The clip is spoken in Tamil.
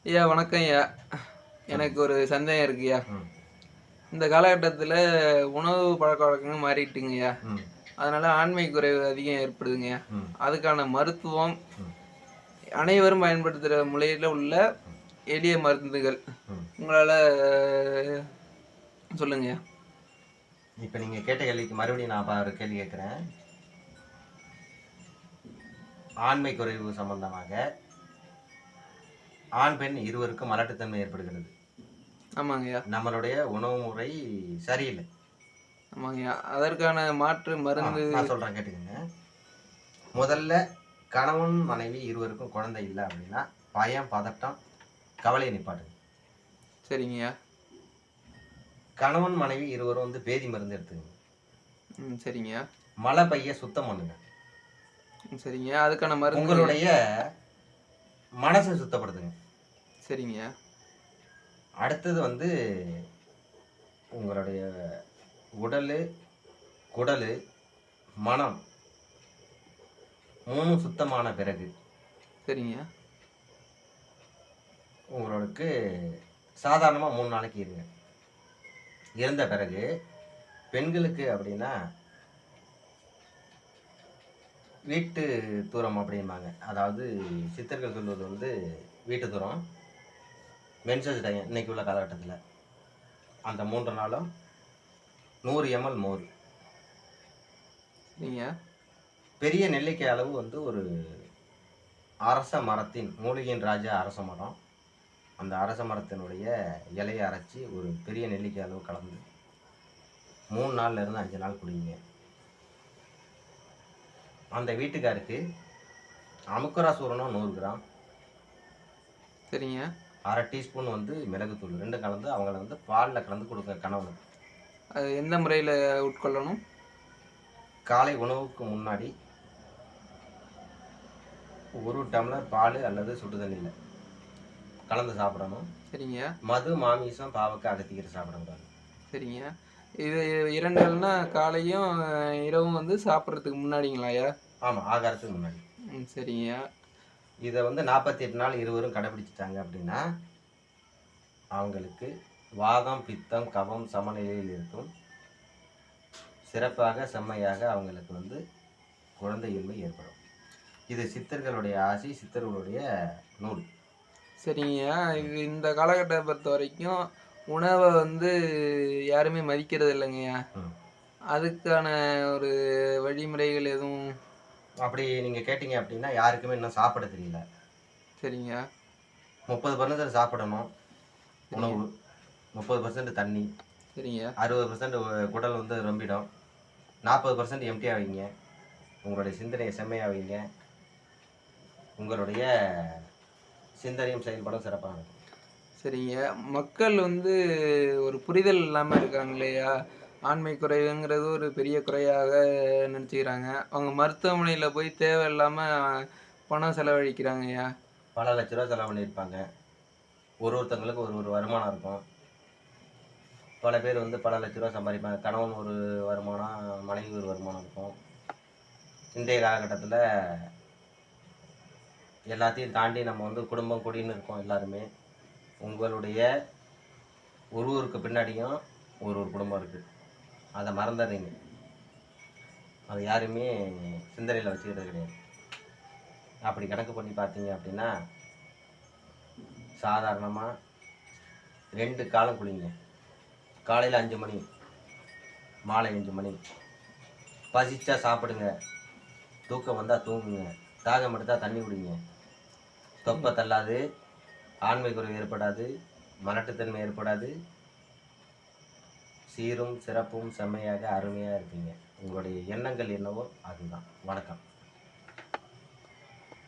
ஐயா வணக்கம் ஐயா. சொல்லுங்க. எனக்கு ஒரு சந்தேகம் இருக்குய்யா. ம். இந்த காலகட்டத்தில உணவு பழக்கவழக்கங்கள் மாறிட்டுங்கய்யா. ம். அதனால ஆண்மை குறைவு அதிகம் ஏற்படுதுங்கய்யா. ம். அதுக்கான மருத்துவம், ம். அனைவரும் பயன்படுத்துற முறையில உள்ள ம். எளிய மருந்துகள் ம். உங்களால சொல்லுங்கய்யா. இப்ப நீங்க கேட்ட கேள்விக்கு மறுபடியும் நான் ஒரு கேள்வி கேட்கிறேன். ஆண்மை குறைவு சம்பந்தமாக ஆண், பெண் இருவருக்கும் மலட்டுத்தன்மை ஏற்படுகிறது. ஆமாங்கய்யா, நம்மளுடைய உணவு முறை சரியில்லை. ஆமாங்கய்யா. அதற்கான மாற்று மருந்து நான் சொல்றேன் கேட்டுக்கங்க. முதல்ல கணவன், மனைவி இருவருக்கும் குழந்தை இல்ல அப்படின்னா, பயம், பதட்டம், கவலைய நிப்பாட்டுங்க. சரிங்கய்யா. கணவன், மனைவி இருவரும் பேதி மருந்து எடுத்துக்கங்க. சரிங்கய்யா. மலப்பைய சுத்தம் பண்ணுங்க. சரிங்கய்யா. அதுக்கான மருந்துங்கய்யா. உங்களுடைய மனச சுத்தப்படுத்துங்க. சரிங்கய்யா. அடுத்தது உங்களுடைய உடலு, குடலு, மனம் 3ம் சுத்தமான பிறகு, சரிங்கய்யா. உங்களுக்கு சாதாரணமா 3 நாளைக்கு இருங்க. இருந்த பிறகு பெண்களுக்கு அப்படின்னா, வீட்டு தூரம் அப்படிம்பாங்க. அதாவது சித்தர்கள் சொல்வது வீட்டு தூரம், மென்சஸ் டைம் இன்னைக்கு உள்ள காலகட்டத்தில. அந்த 3 நாளும் 100 எம்எல் மோர். சரிங்கய்யா. பெரிய நெல்லிக்காய் அளவு ஒரு அரச மரத்தின் மூலிகையின் ராஜா அரச மரம். அந்த அரச மரத்தினுடைய இலைய அரைச்சு ஒரு பெரிய நெல்லிக்காய் அளவு கலந்து 3 நாள்ல இருந்து 5 நாள் குடிங்க. அந்த வீட்டுக்காருக்கு அமுக்குரா சூரணம் 100 கிராம், சரிங்க. 1/2 டீஸ்பூன் மிளகுத்தூள் 2ம் கலந்து அவங்கள பால்ல கலந்து கொடுங்க கணவனுக்கு. அது எந்த முறையில உட்கொள்ளணும்? காலை உணவுக்கு முன்னாடி 1 டம்ளர் பால் அல்லது சுடு தண்ணீல கலந்து சாப்பிடணும். சரிங்க. மது, மாமிசம், பாவக்காய், அகத்திக்கீரை சாப்பிடக்கூடாது. சரிங்க. இது 2 காலையும், இரவும் சாப்பிடுறதுக்கு முன்னாடிங்களாயா? ஆமா, ஆகாரத்துக்கு முன்னாடி. சரிங்கய்யா. இத 48 நாள் இருவரும் கடைபிடிச்சுட்டாங்க அப்படின்னா, அவங்களுக்கு வாதம், பித்தம், கபம் சமநிலையில் இருக்கும். சிறப்பாக, செம்மையாக அவங்களுக்கு குழந்தையின்மை ஏற்படும். இது சித்தர்களுடைய ஆசி, சித்தர்களுடைய நூல். சரிங்கய்யா. இது இந்த காலகட்டத்த பொறுத்தவரைக்கும் உணவ யாருமே மதிக்கிறது இல்லைங்கய்யா. ம். அதுக்கான ஒரு வழிமுறைகள் எதுவும்? அப்படி நீங்க கேட்டீங்க அப்படின்னா, யாருக்குமே இன்னும் சாப்பிட தெரியல. சரிங்க. 30% சாப்பிடணும் சரிங்க. உணவு, 30% தண்ணி, சரிங்க. 60% குடல் ரொம்பிடும். 40% எம்ப்டியா வைங்க. உங்களுடைய சிந்தனைய செம்மையா வைங்க. உங்களுடைய சிந்தனையும் செயல்பாடும் சிறப்பா இருக்கும். சரிங்க. மக்கள் ஒரு புரிதல் இல்லாம இருக்காங்கல்லையா? ஆண்மை குறைவுங்கிறது ஒரு பெரிய குறையாக நெனச்சுக்கிறாங்க. அவங்க மருத்துவமனையில போய் தேவையில்லாம பணம் செலவழிக்கிறாங்கய்யா. பல லட்ச ரூவா செலவு பண்ணியிருப்பாங்க. ஒருத்தங்களுக்கு ஒரு வருமானம் இருக்கும். பல பேர் பல லட்ச ரூவா சம்பாதிப்பாங்க. கணவன் ஒரு வருமானம், மனைவி ஒரு வருமானம் இருக்கும். இன்றைய காலகட்டத்தில எல்லாத்தையும் தாண்டி நம்ம குடும்பம், குடின்னு இருக்கோம் எல்லாருமே. உங்களுடைய ஒருவருக்கு பின்னாடியும் ஒரு குடும்பம் இருக்கு. அத மறந்துர்றீங்க. அத யாருமே சிந்தனையில வச்சுக்கிறது கிடையாது. அப்படி கணக்கு பண்ணி பார்த்தீங்க அப்படின்னா, சாதாரணமா 2 காலம் குளிங்க. காலையில 5 மணி, மாலை 5 மணி. பசிச்சா சாப்பிடுங்க. தூக்கம் வந்தா தூங்குங்க. தாகம் எடுத்தா தண்ணி குடிங்க. தொப்பை தள்ளாது, ஆண்மை குறைவு ஏற்படாது, மலட்டுத்தன்மை ஏற்படாது. சீரும் சிறப்பும் செம்மையாக அருமையா இருப்பீங்க. உங்களுடைய எண்ணங்கள் என்னவோ அதுதான். வணக்கம்.